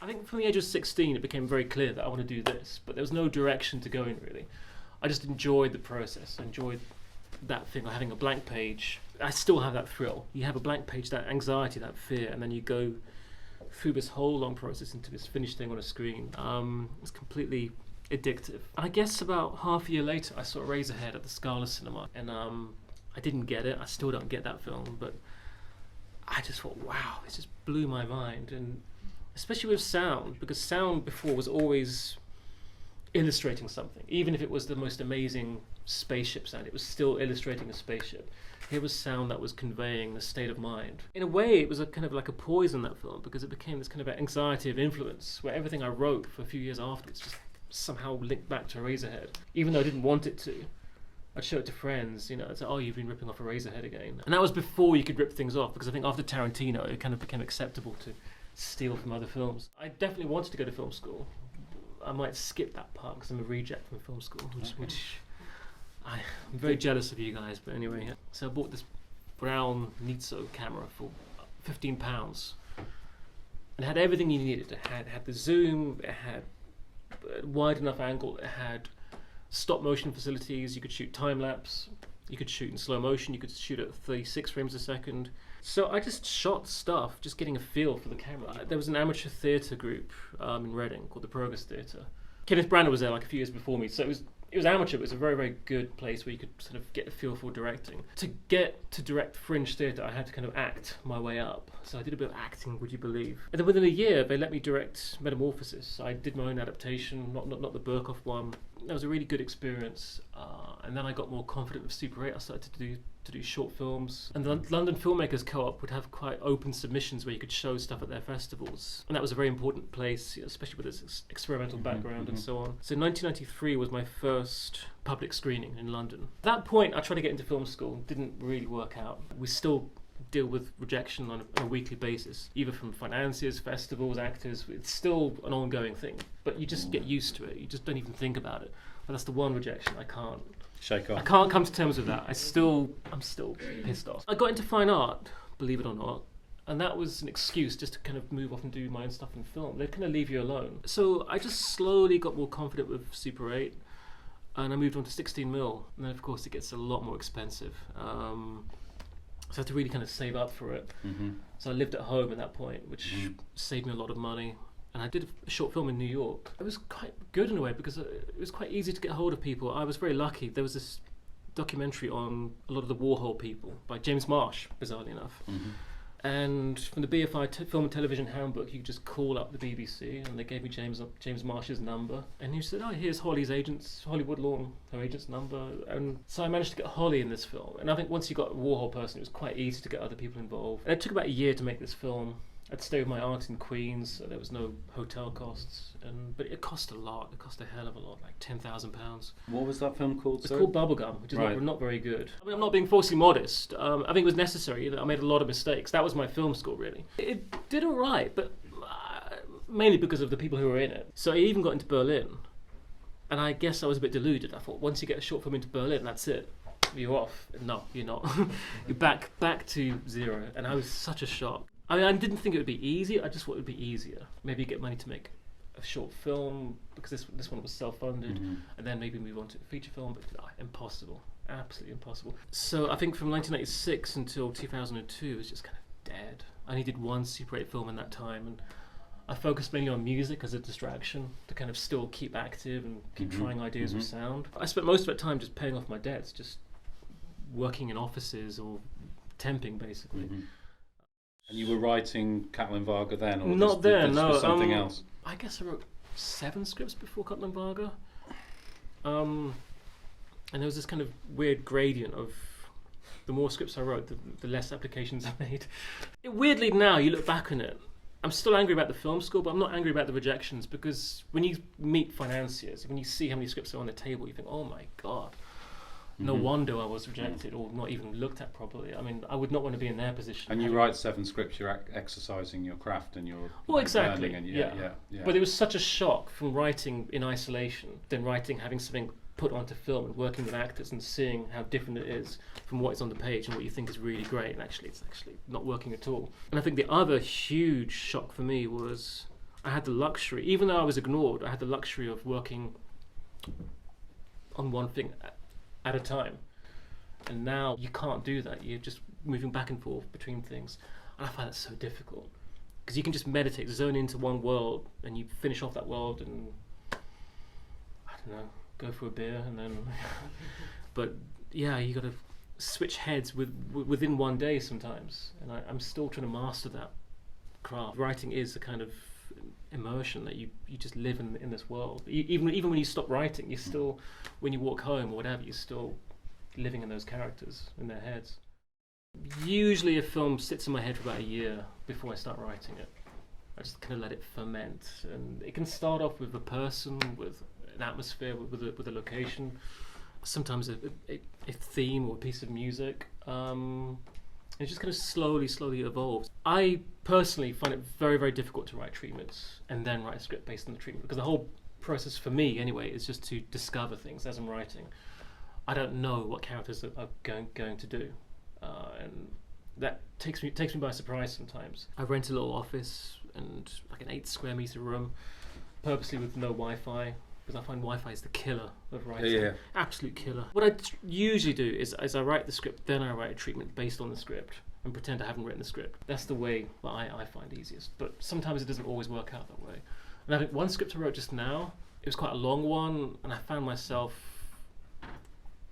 I think from the age of 16 it became very clear that I want to do this, but there was no direction to go in really. I just enjoyed the process. I enjoyed that thing, like having a blank page. I still have that thrill. You have a blank page, that anxiety, that fear, and then you go through this whole long process into this finished thing on a screen. It's completely addictive. And I guess about half a year later, I saw Razorhead at the Scala Cinema, and I didn't get it. I still don't get that film, but I just thought, wow, this just blew my mind. And especially with sound, because sound before was always illustrating something. Even if it was the most amazing spaceship sound, it was still illustrating a spaceship. Here was sound that was conveying the state of mind. In a way, it was a kind of like a poison, that film, because it became this kind of anxiety of influence, where everything I wrote for a few years afterwards just somehow linked back to Razorhead. Even though I didn't want it to, I'd show it to friends, you know, I'd say, oh, you've been ripping off a Razorhead again. And that was before you could rip things off, because I think after Tarantino, it kind of became acceptable to steal from other films. I definitely wanted to go to film school. I might skip that part because I'm a reject from film school, which I'm very jealous of you guys, but anyway. So I bought this brown Nitso camera for £15. It had everything you needed. It had the zoom, it had a wide enough angle, it had stop motion facilities, you could shoot time lapse, you could shoot in slow motion, you could shoot at 36 frames a second. So I just shot stuff, just getting a feel for the camera. There was an amateur theatre group in Reading called the Progress Theatre. Kenneth Branagh was there like a few years before me, so it was amateur, but it was a very, very good place where you could sort of get a feel for directing. To get to direct fringe theatre, I had to kind of act my way up. So I did a bit of acting, would you believe? And then within a year, they let me direct Metamorphosis. I did my own adaptation, not the Burkoff one. That was a really good experience. And then I got more confident with Super 8. I started to do short films. And the London Filmmakers Co-op would have quite open submissions where you could show stuff at their festivals. And that was a very important place, especially with its experimental background and so on. So 1993 was my first public screening in London. At that point, I tried to get into film school. Didn't really work out. We still deal with rejection on a weekly basis, either from financiers, festivals, actors. It's still an ongoing thing, but you just get used to it. You just don't even think about it. But that's the one rejection I can't shake off. I can't come to terms with that. I'm still pissed off. I got into fine art, believe it or not, and that was an excuse just to kind of move off and do my own stuff in film. They'd kind of leave you alone. So I just slowly got more confident with Super 8, and I moved on to 16mm, and then of course it gets a lot more expensive. So I had to really kind of save up for it. So I lived at home at that point, which saved me a lot of money. And I did a short film in New York. It was quite good in a way because it was quite easy to get hold of people. I was very lucky. There was this documentary on a lot of the Warhol people by James Marsh, bizarrely enough. And from the BFI Film and Television Handbook, you could just call up the BBC, and they gave me James Marsh's number. And he said, oh, here's Holly's agents, Holly Woodlawn, her agent's number. And so I managed to get Holly in this film. And I think once you got a Warhol person, it was quite easy to get other people involved. And it took about a year to make this film. I'd stay with my aunt in Queens, so there was no hotel costs, but it cost a lot. It cost a hell of a lot, like £10,000. What was that film called? It's called Bubblegum, which is not very good. I mean, I'm not being falsely modest. I think it was necessary. I made a lot of mistakes. That was my film school, really. It did all right, but mainly because of the people who were in it. So I even got into Berlin, and I guess I was a bit deluded. I thought once you get a short film into Berlin, that's it. You're off. No, you're not. You're back to zero. And I was such a shock. I mean, I didn't think it would be easy. I just thought it would be easier. Maybe get money to make a short film because this one was self-funded, and then maybe move on to a feature film. But impossible, absolutely impossible. So I think from 1996 until 2002, it was just kind of dead. I only did one Super 8 film in that time, and I focused mainly on music as a distraction to kind of still keep active and keep trying ideas with sound. I spent most of that time just paying off my debts, just working in offices or temping, basically. And you were writing Katalin Varga then, or not then? No, something else. I guess I wrote 7 scripts before Katalin Varga, and there was this kind of weird gradient of the more scripts I wrote, the less applications I made. Weirdly, now you look back on it, I'm still angry about the film school, but I'm not angry about the rejections, because when you meet financiers, when you see how many scripts are on the table, you think, oh my god. No wonder I was rejected or not even looked at properly. I mean, I would not want to be in their position. And you write 7 scripts, you're exercising your craft and you're exactly. learning. And yeah. But it was such a shock from writing in isolation than having something put onto film and working with actors and seeing how different it is from what is on the page and what you think is really great, and actually it's not working at all. And I think the other huge shock for me was I had the luxury, even though I was ignored, I had the luxury of working on one thing at a time. And now you can't do that. You're just moving back and forth between things. And I find that so difficult. Because you can just meditate, zone into one world, and you finish off that world and, I don't know, go for a beer and then... But yeah, you got to switch heads within one day sometimes. And I'm still trying to master that craft. Writing is a kind of immersion that you just live in this world. Even when you stop writing, you still, when you walk home or whatever, you're still living in those characters in their heads. Usually a film sits in my head for about a year before I start writing it. I just kind of let it ferment, and it can start off with a person, with an atmosphere, with a location, sometimes a theme or a piece of music. It just kind of slowly evolves. I personally find it very, very difficult to write treatments and then write a script based on the treatment, because the whole process for me anyway is just to discover things as I'm writing. I don't know what characters are going to do, and that takes me by surprise sometimes. I rent a little office and like an 8 square meter room, purposely with no Wi-Fi, because I find Wi-Fi is the killer of writing. Yeah. Absolute killer. What I usually do is I write the script, then I write a treatment based on the script and pretend I haven't written the script. That's the way that I find easiest, but sometimes it doesn't always work out that way. And I think one script I wrote just now, it was quite a long one, and I found myself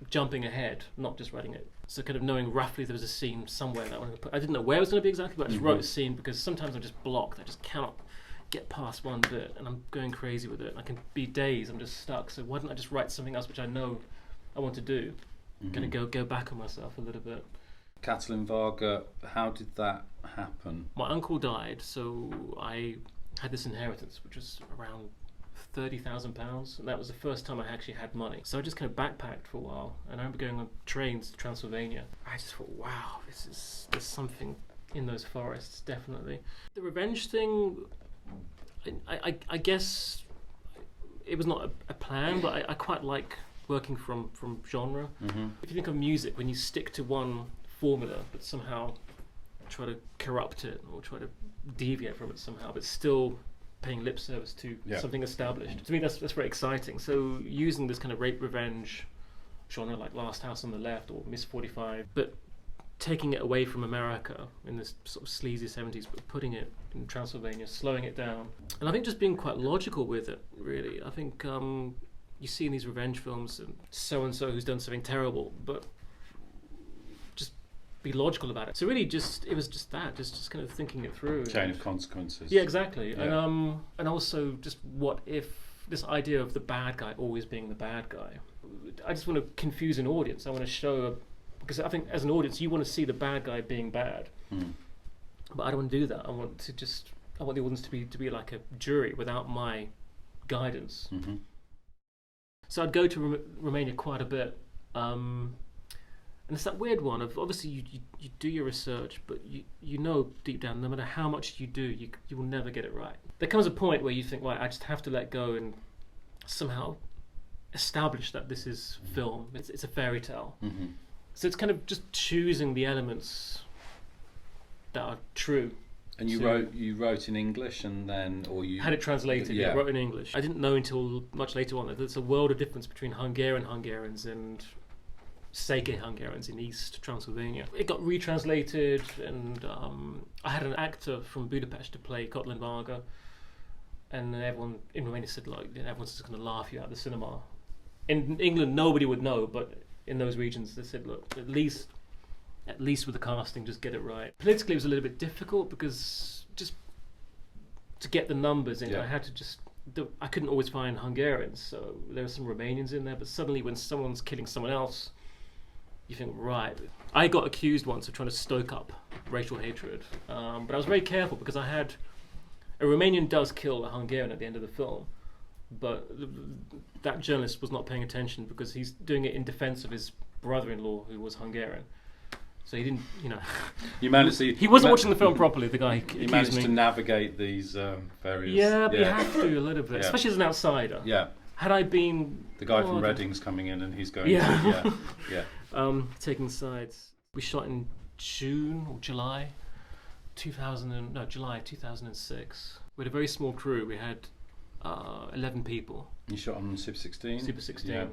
jumping ahead, not just writing it. So kind of knowing roughly there was a scene somewhere that I wanted to put. I didn't know where it was going to be exactly, but I just wrote a scene, because sometimes I'm just blocked. I just cannot get past one bit, and I'm going crazy with it. I can be days, I'm just stuck. So why don't I just write something else which I know I want to do? Going to go back on myself a little bit. Katalin Varga, how did that happen? My uncle died, so I had this inheritance, which was around £30,000, and that was the first time I actually had money. So I just kind of backpacked for a while, and I remember going on trains to Transylvania. I just thought, wow, there's something in those forests, definitely. The revenge thing, I guess it was not a plan, but I quite like working from genre. If you think of music, when you stick to one formula but somehow try to corrupt it or try to deviate from it somehow, but still paying lip service to something established. To me, that's very exciting. So using this kind of rape revenge genre, like Last House on the Left or Miss 45, but taking it away from America in this sort of sleazy 70s, but putting it in Transylvania, slowing it down. And I think just being quite logical with it, really. I think you see in these revenge films, so-and-so who's done something terrible, but just be logical about it. So really it was just that, just kind of thinking it through. Chain of consequences. Yeah, exactly. Yeah. And also just what if this idea of the bad guy always being the bad guy. I just want to confuse an audience. I want to show, because I think as an audience you want to see the bad guy being bad, but I don't want to do that. I want the audience to be like a jury without my guidance. So I'd go to Romania quite a bit. And it's that weird one of, obviously you do your research, but you know deep down, no matter how much you do, you will never get it right. There comes a point where you think, right, I just have to let go and somehow establish that this is film. It's a fairy tale. So it's kind of just choosing the elements that are true. And you wrote in English, and then, or you had it translated. Yeah, wrote in English. I didn't know until much later on that there's a world of difference between Hungarians and Székely Hungarians in East Transylvania. It got retranslated, and I had an actor from Budapest to play Katalin Varga, and everyone in Romania said, like, everyone's just going to laugh you out of the cinema. In England, nobody would know, but in those regions, they said, look, at least with the casting, just get it right. Politically, it was a little bit difficult because just to get the numbers in, I had to I couldn't always find Hungarians, so there were some Romanians in there, but suddenly when someone's killing someone else, you think, right. I got accused once of trying to stoke up racial hatred, but I was very careful because I had... A Romanian does kill a Hungarian at the end of the film, but that journalist was not paying attention because he's doing it in defense of his brother-in-law who was Hungarian. So he didn't, You managed to... He wasn't watching the film properly, the guy You managed to navigate these various... Yeah, but you have to a little bit, especially as an outsider. Yeah. Had I been... The guy from Reading's coming in and he's going taking sides. We shot in July 2006, We had a very small crew. We had 11 people. You shot on Super 16? Super 16. Yeah.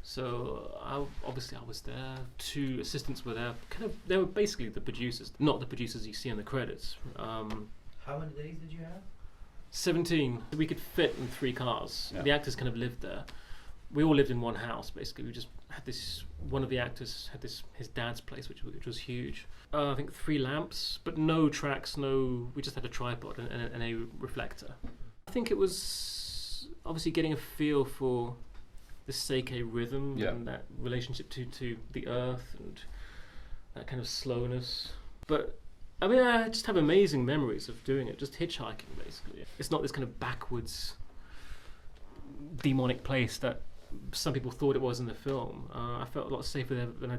So obviously I was there. 2 assistants were there. They were basically the producers, not the producers you see in the credits. How many days did you have? 17. We could fit in 3 cars. Yeah. The actors kind of lived there. We all lived in one house, basically. We just had this. One of the actors had his dad's place, which was huge. I think 3 lamps, but no tracks. We just had a tripod and a reflector. I think it was obviously getting a feel for the Seike rhythm and that relationship to the earth and that kind of slowness. But I mean, I just have amazing memories of doing it, just hitchhiking basically. It's not this kind of backwards demonic place that some people thought it was in the film. I felt a lot safer there than I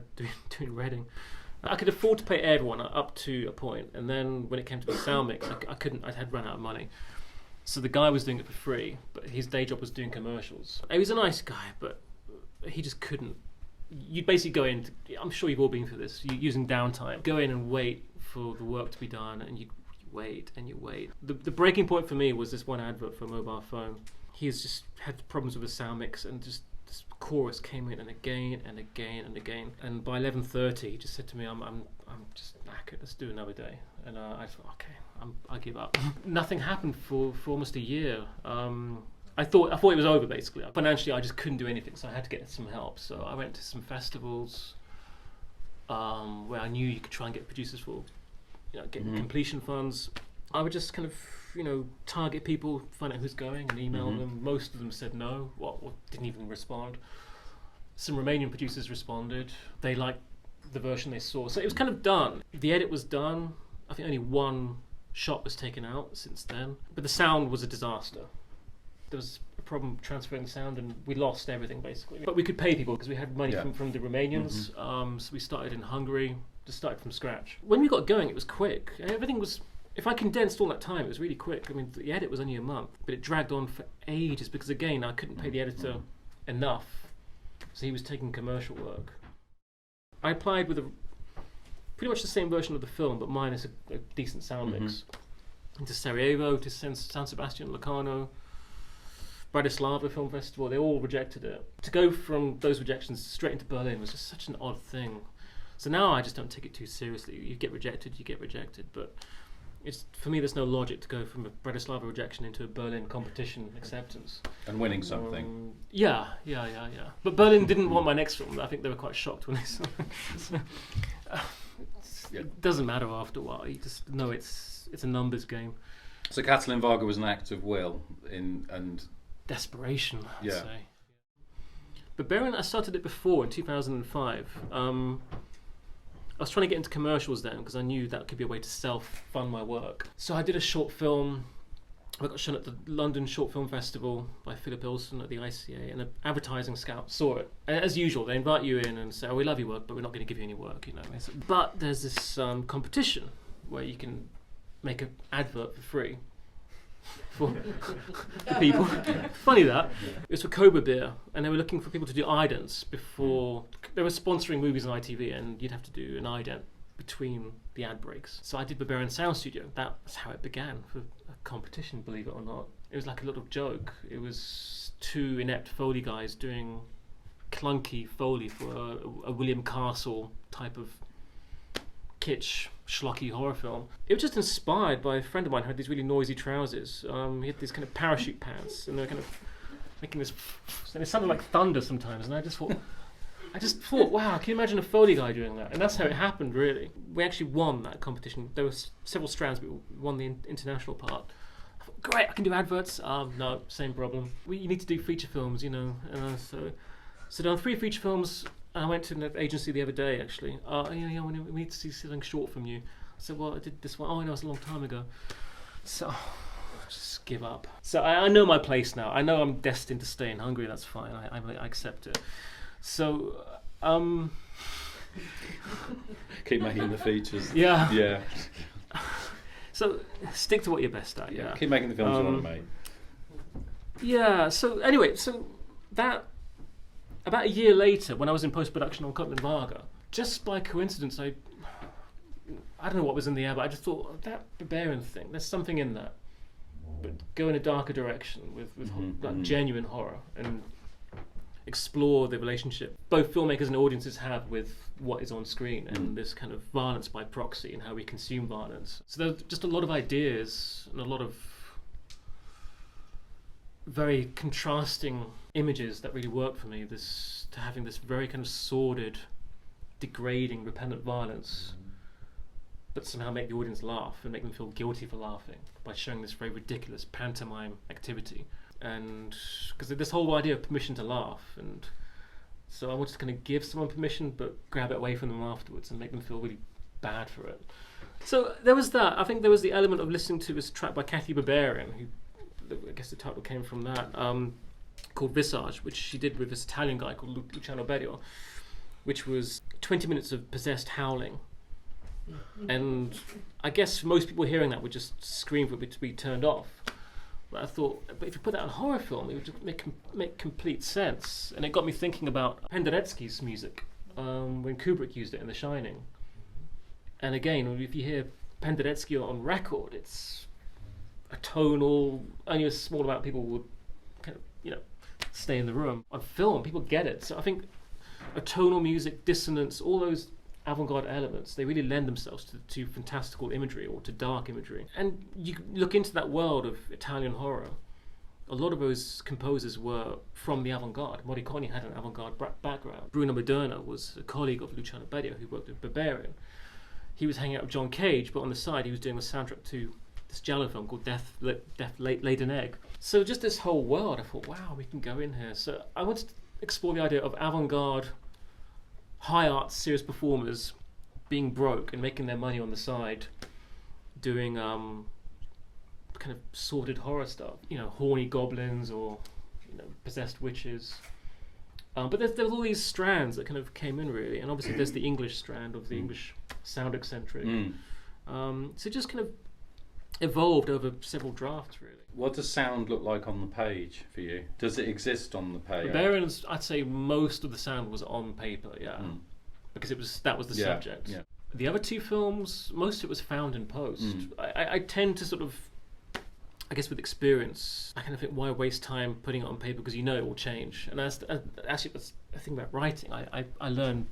doing Reading. I could afford to pay everyone up to a point, and then when it came to the sound mix, I couldn't. I had run out of money. So the guy was doing it for free, but his day job was doing commercials. He was a nice guy, but he just couldn't. You'd basically go in. I'm sure you've all been through this. Using downtime, go in and wait for the work to be done, and you wait and you wait. The breaking point for me was this one advert for a mobile phone. He's just had problems with the sound mix, and just this chorus came in and again and again and again. And by 11:30, he just said to me, "I'm just knackered. Let's do another day." And I thought, okay, I give up. Nothing happened for almost a year. I thought it was over basically. Financially, I just couldn't do anything, so I had to get some help. So I went to some festivals where I knew you could try and get producers for, get completion funds. I would just kind of, target people, find out who's going, and email them. Most of them said no, or didn't even respond. Some Romanian producers responded. They liked the version they saw, so it was kind of done. The edit was done. I think only 1 shot was taken out since then, but the sound was a disaster. There was a problem transferring the sound, and we lost everything basically. But we could pay people because we had money from the Romanians. So we started in Hungary, just started from scratch. When we got going, it was quick. Everything was. If I condensed all that time, it was really quick. I mean, the edit was only a month, but it dragged on for ages because, again, I couldn't pay the editor enough, so he was taking commercial work. I applied with pretty much the same version of the film, but minus a decent sound mix. Into Sarajevo, to San Sebastian, Locarno, Bratislava Film Festival, they all rejected it. To go from those rejections straight into Berlin was just such an odd thing. So now I just don't take it too seriously. You get rejected, but for me, there's no logic to go from a Bratislava rejection into a Berlin competition acceptance. And winning something. Yeah. But Berlin didn't want my next film. I think they were quite shocked when they saw it. So, it doesn't matter after a while. You just know it's a numbers game. So Katalin Varga was an act of will and desperation, I'd say. Berberian, I started it before in 2005. I was trying to get into commercials then because I knew that could be a way to self-fund my work. So I did a short film. I got shown at the London Short Film Festival by Philip Ilson at the ICA, and an advertising scout saw it. And as usual, they invite you in and say, "Oh, we love your work, but we're not going to give you any work," But there's this competition where you can make an advert for free for people. Funny that. It was for Cobra Beer, and they were looking for people to do idents before. They were sponsoring movies on ITV, and you'd have to do an ident between the ad breaks. So I did Berberian Sound Studio. That's how it began, for a competition, believe it or not. It was like a little joke. It was 2 inept Foley guys doing clunky Foley for a William Castle type of kitsch, schlocky horror film. It was just inspired by a friend of mine who had these really noisy trousers. He had these kind of parachute pants, and they were kind of making this, and it sounded like thunder sometimes, and I just thought, wow, can you imagine a Foley guy doing that? And that's how it happened, really. We actually won that competition. There were several strands, but we won the international part. I thought, great, I can do adverts. No, same problem. You need to do feature films, So done 3 feature films. I went to an agency the other day, actually. We need to see something short from you. I said, well, I did this one. Oh, I know, it's a long time ago. So, just give up. So I know my place now. I know I'm destined to stay in Hungary. That's fine. I accept it. So, keep making the features. Yeah. So, stick to what you're best at. Yeah. Keep making the films you want to make. Yeah. So anyway, that. About a year later, when I was in post-production on Katalin Varga, just by coincidence, I don't know what was in the air, but I just thought, that Berberian thing, there's something in that. but go in a darker direction with like genuine horror and explore the relationship both filmmakers and audiences have with what is on screen and this kind of violence by proxy and how we consume violence. So there's just a lot of ideas and a lot of very contrasting images that really work for me. This to having this very kind of sordid, degrading, repellent violence, but somehow make the audience laugh and make them feel guilty for laughing by showing this very ridiculous pantomime activity. And because this whole idea of permission to laugh, and so I wanted to kind of give someone permission but grab it away from them afterwards and make them feel really bad for it. So there was that. I think there was the element of listening to this track by Kathy Berberian, who I guess the title came from that, called Visage, which she did with this Italian guy called Luciano Berio, which was 20 minutes of possessed howling. And I guess most people hearing that would just scream for it to be turned off. But I thought, but if you put that on a horror film, it would just make complete sense. And it got me thinking about Penderecki's music, when Kubrick used it in The Shining. And again, if you hear Penderecki on record, it's a tonal, only a small amount of people would kind of, stay in the room. On film, people get it. So I think a tonal music, dissonance, all those avant-garde elements, they really lend themselves to fantastical imagery or to dark imagery. And you look into that world of Italian horror, a lot of those composers were from the avant-garde. Morricone had an avant-garde background. Bruno Maderna was a colleague of Luciano Berio who worked with Berberian. He was hanging out with John Cage, but on the side he was doing the soundtrack to this Giallo film called Death Laid an Egg. So just this whole world, I thought, wow, we can go in here. So I wanted to explore the idea of avant-garde high art serious performers being broke and making their money on the side doing kind of sordid horror stuff, horny goblins or possessed witches, but there's all these strands that kind of came in really, and obviously there's the English strand of the English sound eccentric. So it just kind of evolved over several drafts really. What does sound look like on the page for you? Does it exist on the page? Berberian's, I'd say most of the sound was on paper, because that was the subject. Yeah. The other two films, most of it was found in post. I tend to sort of, I guess with experience, I kind of think, why waste time putting it on paper, because it will change. And actually that's the thing about writing. I learned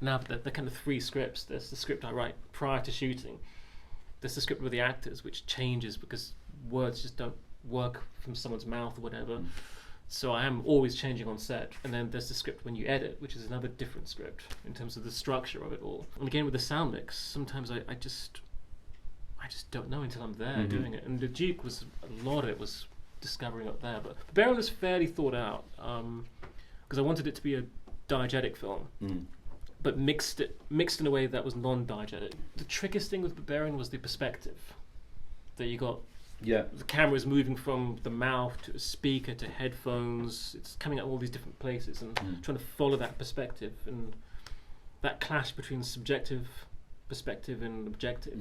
now that the kind of three scripts. There's the script I write prior to shooting. There's the script with the actors, which changes because words just don't work from someone's mouth or whatever. So I am always changing on set. And then there's the script when you edit, which is another different script in terms of the structure of it all. And again with the sound mix, sometimes I just don't know until I'm there doing it. And the Duke was, a lot of it was discovering up there. But Berberian was fairly thought out, because I wanted it to be a diegetic film. But mixed in a way that was non-diegetic. The trickiest thing with Berberian was the perspective. That you got, the camera is moving from the mouth to a speaker to headphones. It's coming out all these different places and trying to follow that perspective. And that clash between subjective perspective and objective,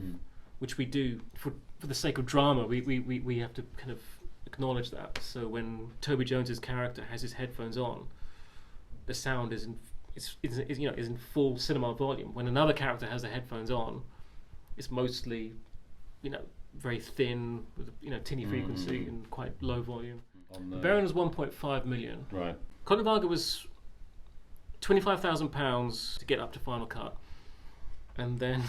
which we do for the sake of drama. We have to kind of acknowledge that. So when Toby Jones's character has his headphones on, the sound is in full cinema volume. When another character has the headphones on, it's mostly, very thin with tinny frequency and quite low volume. Berberian was 1.5 million. Right. Katalin Varga was £25,000 to get up to final cut, and then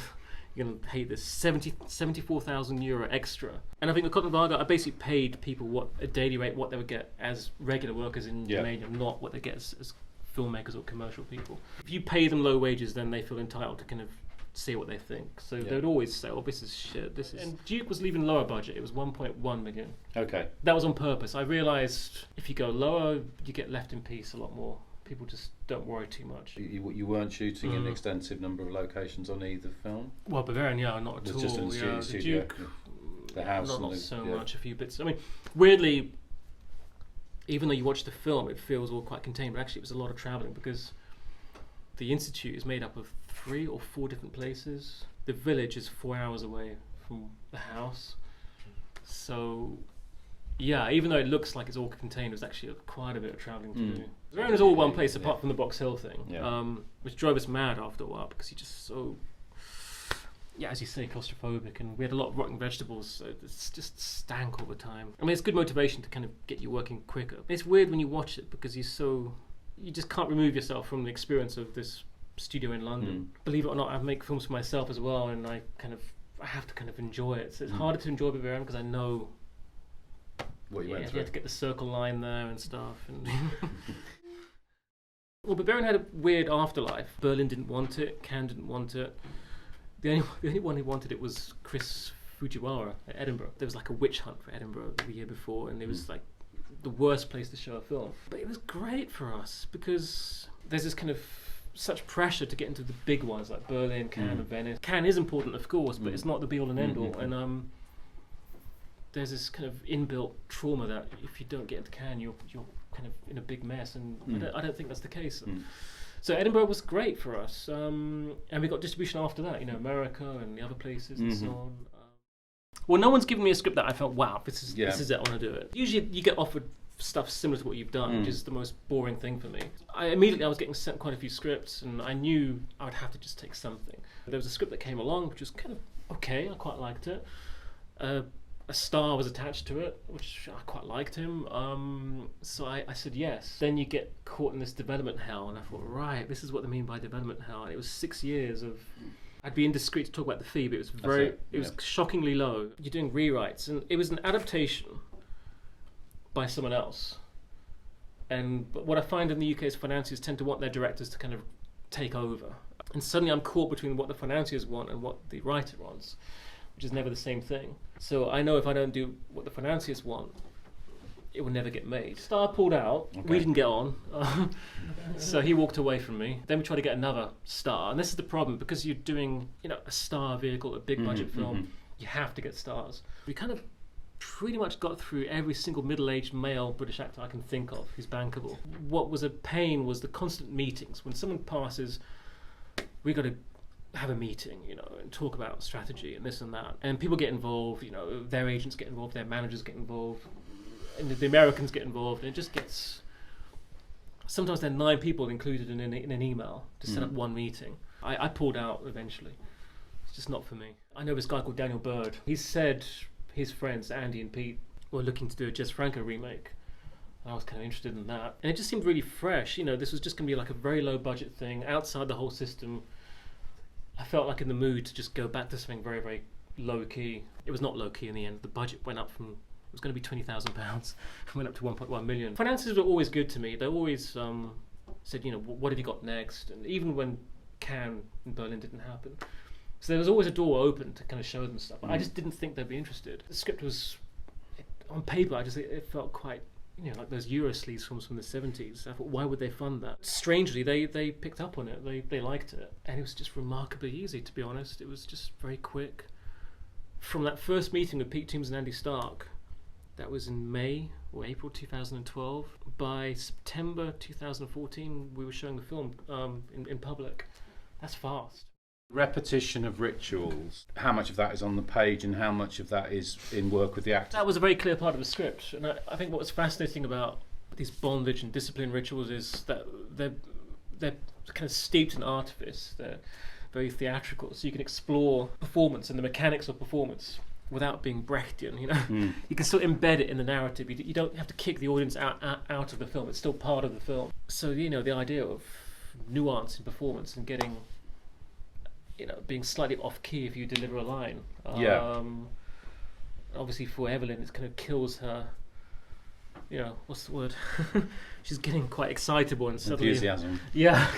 you're gonna hate this, 74,000 euro extra. And I think with Katalin Varga, I basically paid people what a daily rate, what they would get as regular workers in Romania, not what they get as filmmakers or commercial people. If you pay them low wages, then they feel entitled to kind of say what they think. So they would always say, "Oh, this is shit. This is." And Duke was leaving lower budget. It was 1.1 million. Okay. That was on purpose. I realised if you go lower, you get left in peace a lot more. People just don't worry too much. You weren't shooting an extensive number of locations on either film? Well, Berberian, not at all. Just in the the studio. Duke, The house. not so much. A few bits. I mean, weirdly, even though you watch the film, it feels all quite contained. But actually, it was a lot of travelling because the institute is made up of 3 or 4 different places. The village is 4 hours away from the house. So, even though it looks like it's all contained, there's actually quite a bit of travelling to do. Berberian is all one place apart from the Box Hill thing, which drove us mad after a while because yeah, as you say, claustrophobic, and we had a lot of rotten vegetables, so it's just stank all the time. I mean, it's good motivation to kind of get you working quicker. It's weird when you watch it because you just can't remove yourself from the experience of this studio in London. Believe it or not, I make films for myself as well, and I have to kind of enjoy it. So it's harder to enjoy Berberian because I know what you went through. You had to get the circle line there and stuff. And well, Berberian had a weird afterlife. Berlin didn't want it. Cannes didn't want it. The only one who wanted it was Chris Fujiwara at Edinburgh. There was like a witch hunt for Edinburgh the year before, and it was like the worst place to show a film. But it was great for us because there's this kind of such pressure to get into the big ones like Berlin, Cannes, and Venice. Cannes is important, of course, but it's not the be-all and end-all. And there's this kind of inbuilt trauma that if you don't get into Cannes, you're kind of in a big mess, and I don't think that's the case. So Edinburgh was great for us, and we got distribution after that, America and the other places and so on. Well, no one's given me a script that I felt, wow, this is it, I want to do it. Usually you get offered stuff similar to what you've done, which is the most boring thing for me. I was getting sent quite a few scripts, and I knew I would have to just take something. There was a script that came along, which was kind of okay, I quite liked it. A star was attached to it, which I quite liked him. So I said yes. Then you get caught in this development hell, and I thought, right, this is what they mean by development hell. And it was 6 years of. I'd be indiscreet to talk about the fee, but it was shockingly low. You're doing rewrites, and it was an adaptation by someone else. But what I find in the UK is financiers tend to want their directors to kind of take over. And suddenly I'm caught between what the financiers want and what the writer wants, which is never the same thing. So I know if I don't do what the financiers want, it will never get made. Star pulled out, we didn't get on, so he walked away from me. Then we tried to get another star, and this is the problem, because you're doing a star vehicle, a big budget film, you have to get stars. We kind of pretty much got through every single middle-aged male British actor I can think of who's bankable. What was a pain was the constant meetings. When someone passes, we got to have a meeting, and talk about strategy and this and that. And people get involved, their agents get involved, their managers get involved, and the Americans get involved, and it just gets. Sometimes there are 9 people included in an email to set up one meeting. I pulled out eventually. It's just not for me. I know this guy called Daniel Bird. He said his friends Andy and Pete were looking to do a Jess Franco remake. I was kind of interested in that, and it just seemed really fresh. This was just going to be like a very low budget thing outside the whole system. I felt like in the mood to just go back to something very, very low key. It was not low key in the end. The budget went up from. It was going to be £20,000, went up to 1.1 million. Financiers were always good to me. They always said, what have you got next? And even when Cannes and Berlin didn't happen. So there was always a door open to kind of show them stuff. But I just didn't think they'd be interested. The script was, on paper, it felt quite, like those Eurosleeves films from the 70s. I thought, why would they fund that? Strangely, they picked up on it. They liked it. And it was just remarkably easy, to be honest. It was just very quick. From that first meeting with Pete Toombs and Andy Stark, that was in May or April 2012. By September 2014, we were showing the film in public. That's fast. Repetition of rituals. How much of that is on the page and how much of that is in work with the actors? That was a very clear part of the script. And I think what was fascinating about these bondage and discipline rituals is that they're kind of steeped in artifice. They're very theatrical. So you can explore performance and the mechanics of performance without being Brechtian, You can still embed it in the narrative. You don't have to kick the audience out of the film. It's still part of the film. So, the idea of nuance in performance and getting, being slightly off-key if you deliver a line. Obviously for Evelyn, it kind of kills her, what's the word? She's getting quite excitable and suddenly... Enthusiasm. Yeah.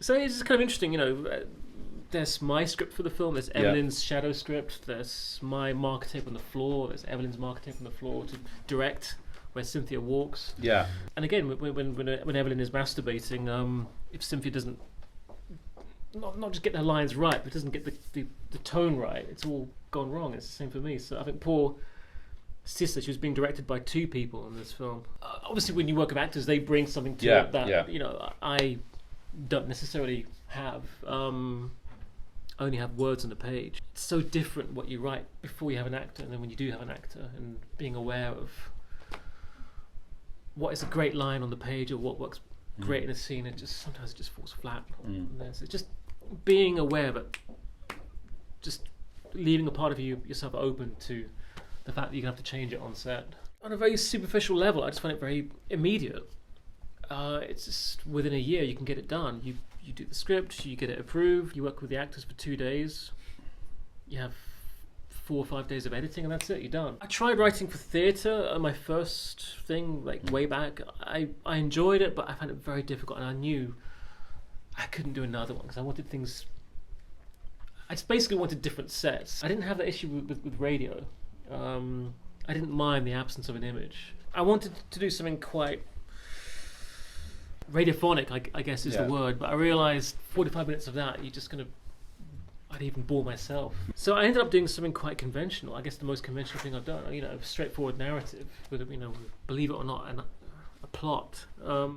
So it's just kind of interesting, there's my script for the film, there's Evelyn's shadow script, there's my marker tape on the floor, there's Evelyn's marker tape on the floor to direct where Cynthia walks. Yeah. And again, when Evelyn is masturbating, if Cynthia doesn't not just get her lines right, but doesn't get the tone right, it's all gone wrong. It's the same for me. So I think poor Sidse, she was being directed by 2 people in this film. Obviously, when you work with actors, they bring something to it that I don't necessarily have. Only have words on the page. It's so different what you write before you have an actor and then when you do have an actor, and being aware of what is a great line on the page or what works great in a scene, sometimes it just falls flat. So just being aware that just leaving a part of yourself open to the fact that you're going to have to change it on set. On a very superficial level, I just find it very immediate. It's just within a year you can get it done. You do the script, you get it approved, you work with the actors for 2 days, you have 4 or 5 days of editing, and that's it, you're done. I tried writing for theatre, my first thing, like way back. I enjoyed it, but I found it very difficult, and I knew I couldn't do another one because I wanted things. I just basically wanted different sets. I didn't have that issue with radio. I didn't mind the absence of an image. I wanted to do something quite radiophonic, I guess is the word, but I realised 45 minutes of that, you're just going to, I'd even bore myself. So I ended up doing something quite conventional, I guess the most conventional thing I've done, a straightforward narrative with, believe it or not, a plot.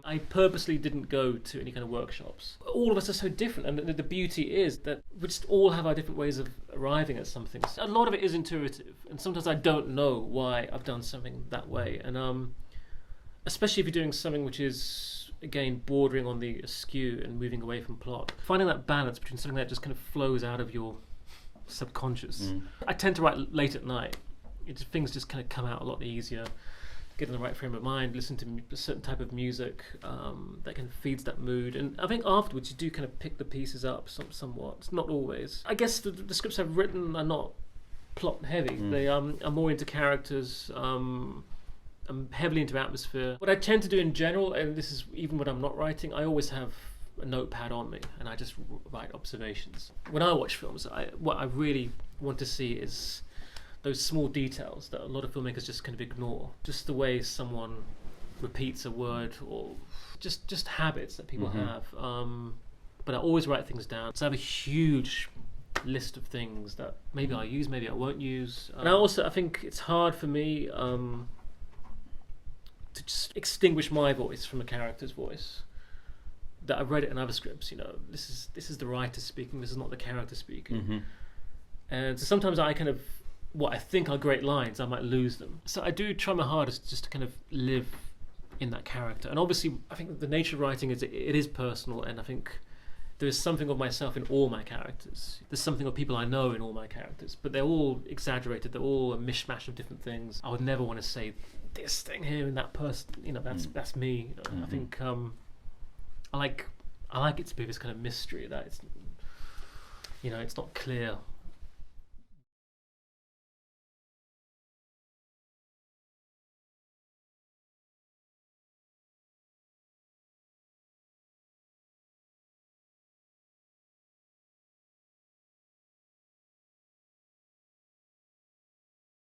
I purposely didn't go to any kind of workshops. All of us are so different, and the beauty is that we just all have our different ways of arriving at something. A lot of it is intuitive, and sometimes I don't know why I've done something that way, and especially if you're doing something which is, again, bordering on the askew and moving away from plot. Finding that balance between something that just kind of flows out of your subconscious. I tend to write late at night. Things just kind of come out a lot easier. Get in the right frame of mind, listen to a certain type of music that kind of feeds that mood. And I think afterwards you do kind of pick the pieces up somewhat. Not always. I guess the scripts I've written are not plot heavy. They are more into characters. I'm heavily into atmosphere. What I tend to do in general, and this is even when I'm not writing, I always have a notepad on me and I just write observations. When I watch films, what I really want to see is those small details that a lot of filmmakers just kind of ignore. Just the way someone repeats a word, or just habits that people have. But I always write things down. So I have a huge list of things that maybe I'll use, maybe I won't use. And I think it's hard for me to just extinguish my voice from a character's voice. That I've read it in other scripts, this is the writer speaking, this is not the character speaking. And so sometimes I kind of, what I think are great lines, I might lose them. So I do try my hardest just to kind of live in that character. And obviously, I think the nature of writing is it is personal, and I think there is something of myself in all my characters. There's something of people I know in all my characters, but they're all exaggerated. They're all a mishmash of different things. I would never want to say this thing here and that person. That's me. I think I like it to be this kind of mystery that it's not clear